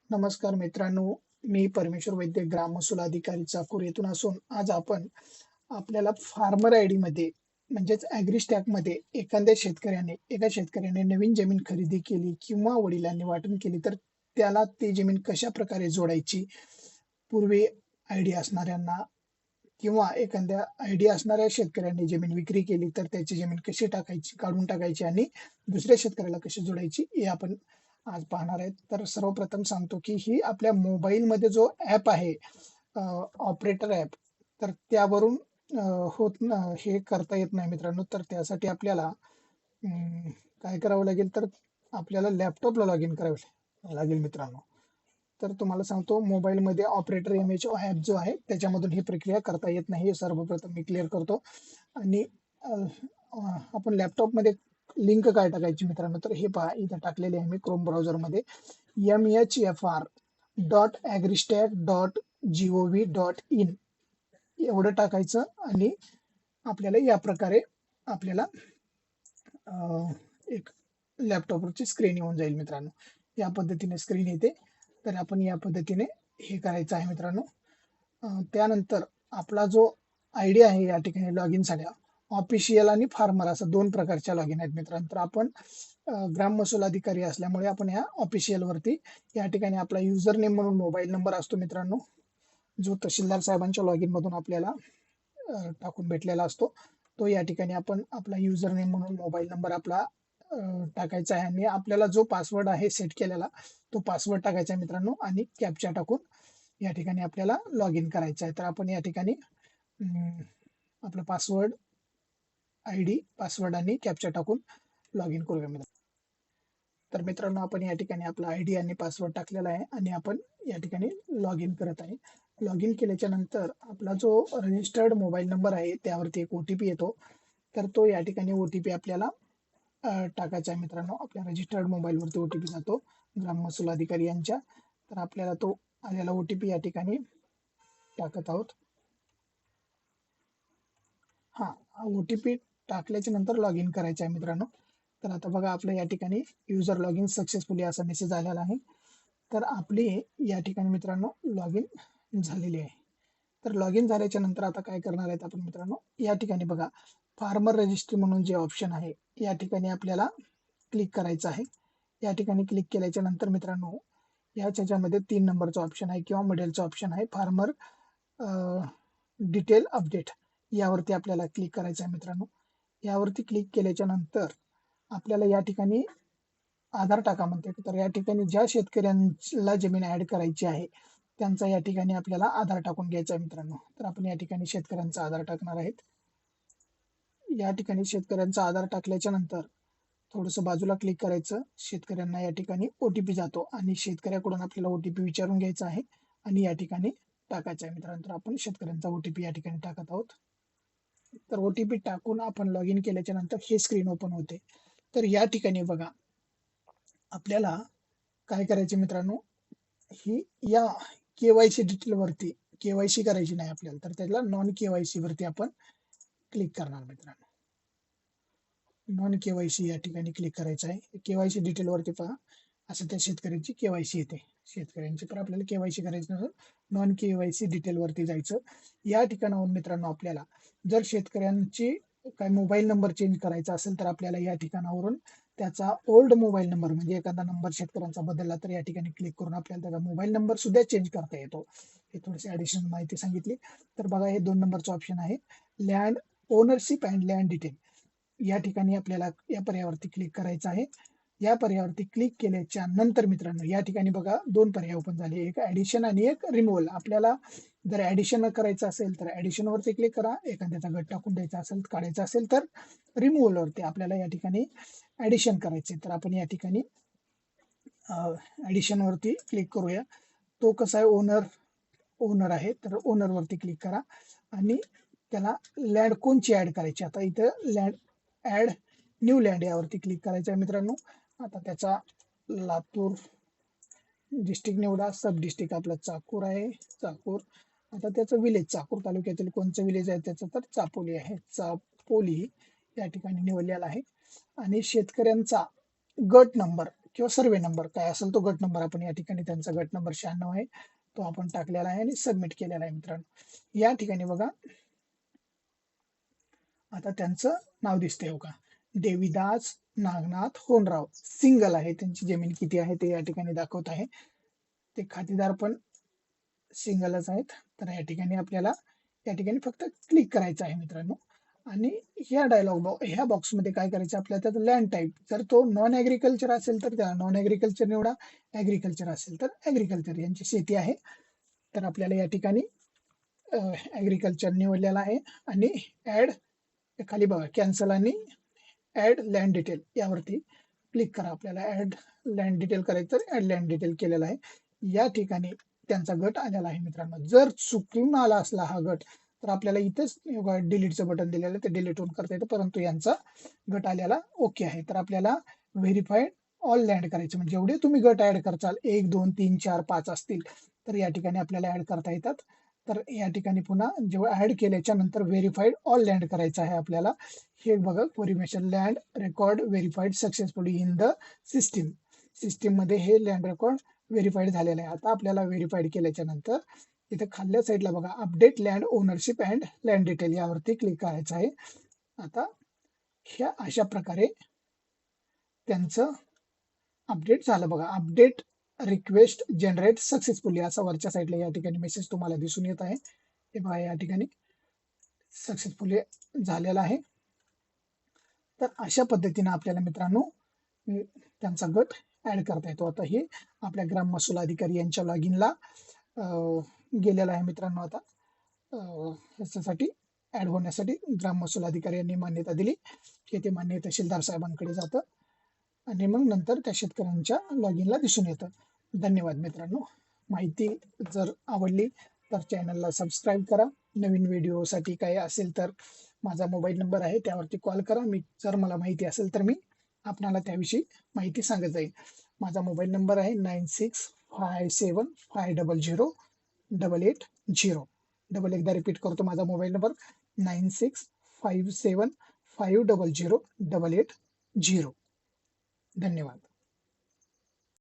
नमस्कार मित्रांनो, मी परमेश्वर वैद्य ग्राम महसूल अधिकारी चाकूर येथून असून आज आपण आपल्याला फार्मर आयडी मध्ये म्हणजेच ॲग्रीस्टॅक मध्ये एका शेतकऱ्याने नवीन जमीन खरेदी केली किंवा वडिलांनी वाटून केली तर त्याला ती जमीन कशा प्रकारे जोडायची, पूर्वी आयडी असणाऱ्यांना किंवा एखाद्या आयडी असणाऱ्या शेतकऱ्यांनी जमीन विक्री केली तर त्याची जमीन कशी टाकायची, काढून टाकायची आणि दुसऱ्या शेतकऱ्याला कशी जोडायची हे आपण आज पाहणार आहेत. तर सर्वप्रथम सांगतो की ही आपल्या मोबाईलमध्ये जो ॲप आहे, ऑपरेटर ॲप, तर त्यावरून हे करता येत नाही मित्रांनो. तर त्यासाठी आपल्याला काय करावं लागेल, तर आपल्याला लॅपटॉपला लॉग इन करावे लागेल मित्रांनो. तर तुम्हाला सांगतो, मोबाईलमध्ये ऑपरेटर एमएच ॲप जो आहे त्याच्यामधून ही प्रक्रिया करता येत नाही, हे सर्वप्रथम मी क्लिअर करतो. आणि आपण लॅपटॉपमध्ये लिंक काय टाकायची मित्रांनो, तर हे पहा, इथं टाकलेले आहे मी क्रोम ब्राउझरमध्ये mhfr.agristech.gov.in एवढं टाकायचं आणि आपल्याला या प्रकारे आपल्याला एक लॅपटॉपवरची स्क्रीन येऊन जाईल मित्रांनो. या पद्धतीने स्क्रीन येते. तर आपण या पद्धतीने हे करायचं आहे मित्रांनो. त्यानंतर आपला जो आयडी आहे या ठिकाणी लॉग इन साठी ऑफिशियल आणि फार्मर असं दोन प्रकारच्या लॉग इन आहेत मित्रांनो. तर आपण ग्राम महसूल अधिकारी असल्यामुळे आपण या ऑफिशियल वरती या ठिकाणी आपला युजर नेम म्हणून मोबाईल नंबर असतो मित्रांनो, जो तहसीलदार साहेबांच्या लॉग इन मधून आपल्याला टाकून भेटलेला असतो. तो या ठिकाणी आपण आपला युजर नेम म्हणून मोबाईल नंबर आपला टाकायचा आहे आणि आपल्याला जो पासवर्ड आहे सेट केलेला तो पासवर्ड टाकायचा आहे मित्रांनो आणि कॅप्चा टाकून या ठिकाणी आपल्याला लॉग इन करायचं आहे. तर आपण या ठिकाणी आपला पासवर्ड आणि कॅप्चा टाकून लॉग इन करूया मित्रांनो. तर मित्रांनो, आपण या ठिकाणी आपला आयडी आणि पासवर्ड टाकलेला आहे आणि आपण या ठिकाणी लॉग इन करत आहे. लॉग इन केल्याच्या नंतर आपला जो रजिस्टर्ड मोबाईल नंबर आहे त्यावरती एक ओटीपी येतो. तर तो या ठिकाणी ओटीपी आपल्याला टाकायचा आहे मित्रांनो. आपल्या रजिस्टर्ड मोबाईलवरती ओटीपी जातो ग्राम महसूल अधिकारी यांच्या. तर आपल्याला तो आलेला ओटीपी या ठिकाणी टाकत आहोत. ओटीपी टाकल्याच्या नंतर लॉग इन करायचं आहे मित्रांनो. तर आता बघा, आपलं या ठिकाणी युजर लॉग इन सक्सेसफुली असा मेसेज आलेला आहे. तर आपली या ठिकाणी मित्रांनो लॉग इन झालेली आहे. तर लॉग इन झाल्याच्या नंतर आता काय करणार आहेत आपण मित्रांनो, या ठिकाणी बघा फार्मर रजिस्ट्री म्हणून जे ऑप्शन आहे या ठिकाणी आपल्याला क्लिक करायचं आहे. या ठिकाणी क्लिक केल्याच्या नंतर मित्रांनो, याच्यामध्ये 3 नंबरचा ऑप्शन आहे किंवा मिडलचा ऑप्शन आहे, फार्मर डिटेल अपडेट, यावरती आपल्याला क्लिक करायचं आहे मित्रांनो. यावरती क्लिक केल्याच्या नंतर आपल्याला या ठिकाणी आधार टाका म्हणते. तर या ठिकाणी ज्या शेतकऱ्यांना जमीन ऍड करायची आहे त्यांचा या ठिकाणी आपल्याला आधार टाकून घ्यायचा आहे मित्रांनो. तर आपण या ठिकाणी शेतकऱ्यांचा आधार टाकणार आहेत. या ठिकाणी शेतकऱ्यांचा आधार टाकल्याच्या नंतर थोडंसं बाजूला क्लिक करायचं. शेतकऱ्यांना या ठिकाणी ओटीपी जातो आणि शेतकऱ्याकडून आपल्याला ओटीपी विचारून घ्यायचा आहे आणि या ठिकाणी टाकायचं आहे मित्रांनो. तर आपण शेतकऱ्यांचा ओटीपी या ठिकाणी टाकत आहोत. तर ओटीपी टाकून आपण लॉग इन केल्याच्या नंतर हे स्क्रीन ओपन होते. तर या ठिकाणी बघा, आपल्याला काय करायचे मित्रांनो, ही या केवायसी डिटेल वरती केवायसी करायची नाही आपल्याला, तर त्याला नॉन केवायसी वरती आपण क्लिक करणार मित्रांनो. नॉन केवायसी या ठिकाणी क्लिक करायचं आहे. केवायसी डिटेल वरती पहा, असं त्या शेतकऱ्याची केवायसी येते. शेतकऱ्यांची पण आपल्याला केवायसी करायची नसेल, नॉन केवायसी डिटेल वरती जायचं. या ठिकाणाहून मित्रांनो, आपल्याला जर शेतकऱ्यांची काय मोबाईल नंबर चेंज करायचा असेल तर आपल्याला या ठिकाणावरून त्याचा ओल्ड मोबाईल नंबर, म्हणजे एखादा नंबर शेतकऱ्यांचा बदलला तर या ठिकाणी क्लिक करून आपल्याला त्याचा मोबाईल नंबर सुद्धा चेंज करता येतो. हे थोडीशी ऍडिशनल माहिती सांगितली. तर बघा, हे 2 नंबरचं ऑप्शन आहे, land ownership and land detail. या ठिकाणी आपल्याला या पर्यायावरती क्लिक करायचं आहे. या पर्यायावरती क्लिक केल्याच्या नंतर मित्रांनो, या ठिकाणी बघा 2 पर्याय ओपन झाले, एक ऍडिशन आणि एक रिमूव्हल. आपल्याला जर ऍडिशन करायचं असेल तर ऍडिशन वरती क्लिक करा, एखाद्याचा गट टाकून द्यायचा असेल, काढायचा असेल तर रिमूव्हल वरती आपल्याला या ठिकाणी ऍडिशन करायचे. तर आपण या ठिकाणी ऍडिशन वरती क्लिक करूया. तो कसा आहे, ओनर आहे, तर ओनर वरती क्लिक करा आणि त्याला लँड कोणची ऍड करायची, आता इथं लँड ऍड न्यू लँड यावरती क्लिक करायचं आहे मित्रांनो. आता त्याचा लातूर डिस्ट्रिक्ट निवडा, सब डिस्ट्रिक्ट आपला चाकूर आहे, चाकूर. आता त्याचं विलेज, चाकूर तालुक्यातील कोणचं विलेज आहे त्याचं, तर चापोली आहे, चापोली या ठिकाणी निवडलेला आहे. आणि शेतकऱ्यांचा गट नंबर किंवा सर्वे नंबर काय असेल तो गट नंबर आपण या ठिकाणी त्यांचा गट नंबर 96 आहे तो आपण टाकलेला आहे आणि सबमिट केलेला आहे मित्रांनो. या ठिकाणी बघा आता त्यांचं नाव दिसतंय हो का, देवीदास नागनाथ होनराव, सिंगल आहे, त्यांची जमीन किती आहे ते या ठिकाणी दाखवत आहे. ते खातेदार पण सिंगलच आहेत. तर या ठिकाणी आपल्याला या ठिकाणी फक्त क्लिक करायचं आहे मित्रांनो. आणि ह्या बॉक्समध्ये काय करायचं आपल्याला, तर लँड टाईप जर तो नॉन ऍग्रिकल्चर असेल तर त्याला नॉन ऍग्रिकल्चर निवडा, ऍग्रिकल्चर असेल तर ऍग्रिकल्चर, यांची शेती आहे. तर आपल्याला या ठिकाणी ऍग्रिकल्चर निवडलेला आहे आणि ऍड खाली बघा कॅन्सल आणि ऍड लँड डिटेल यावरती क्लिक करा. आपल्याला ऍड लँड डिटेल करायचं तर ऍड लँड डिटेल केलेला आहे. या ठिकाणी त्यांचा गट आलेला आहे मित्रांनो. जर चुकून आला असला हा गट तर आपल्याला इथेच डिलीटचं बटन दिलेलं आहे ते डिलीट होऊन करता येतं, परंतु यांचा गट आलेला ओके आहे. तर आपल्याला व्हेरीफाईड ऑल लँड करायचे, म्हणजे जेवढे तुम्ही गट ऍड करचाल 1 2 3 4 5 असतील तर या ठिकाणी आपल्याला ऍड करता येतात. तर या ठिकाणी पुन्हा जेव्हा ऍड केल्याच्या नंतर व्हेरीफाईड ऑल लँड करायचं आहे आपल्याला. हे बघा permission land record verified successfully in the system. System मध्ये हे लँड रेकॉर्ड व्हेरीफाईड झालेलं आहे. आता आपल्याला व्हेरीफाईड केल्याच्या नंतर इथे खाल्ल्या साईडला बघा update land ownership and land detail यावरती क्लिक करायचं आहे. आता ह्या अशा प्रकारे त्यांचं अपडेट झालं बघा. अपडेट रिक्वेस्ट जनरेट सक्सेसफुली असा वरच्या साईडला या ठिकाणी मेसेज तुम्हाला दिसून येत आहे. हे बघा या ठिकाणी सक्सेसफुली झालेला आहे. तर अशा पद्धतीने आपल्याला मित्रांनो त्यांचा गट ऍड करता येतो. आता हे आपल्या ग्राम महसूल अधिकारी यांच्या लॉगिनला गेलेला आहे मित्रांनो. आता याच्यासाठी ऍड होण्यासाठी ग्राम महसूल अधिकारी यांनी मान्यता दिली की ते मान्य तहसीलदार साहेबांकडे जातं आणि मग नंतर त्या शेतकऱ्यांच्या लॉगिनला दिसून येतं. धन्यवाद मित्रांनो. माहिती जर आवडली तर चॅनलला सबस्क्राईब करा. नवीन व्हिडिओसाठी काही असेल तर माझा मोबाईल नंबर आहे त्यावरती कॉल करा. जर मला माहिती असेल तर मी आपणाला त्याविषयी माहिती सांगत जाईल. माझा मोबाईल नंबर आहे 9657500880. डबल एकदा रिपीट करतो माझा मोबाईल नंबर 9657500880. धन्यवाद.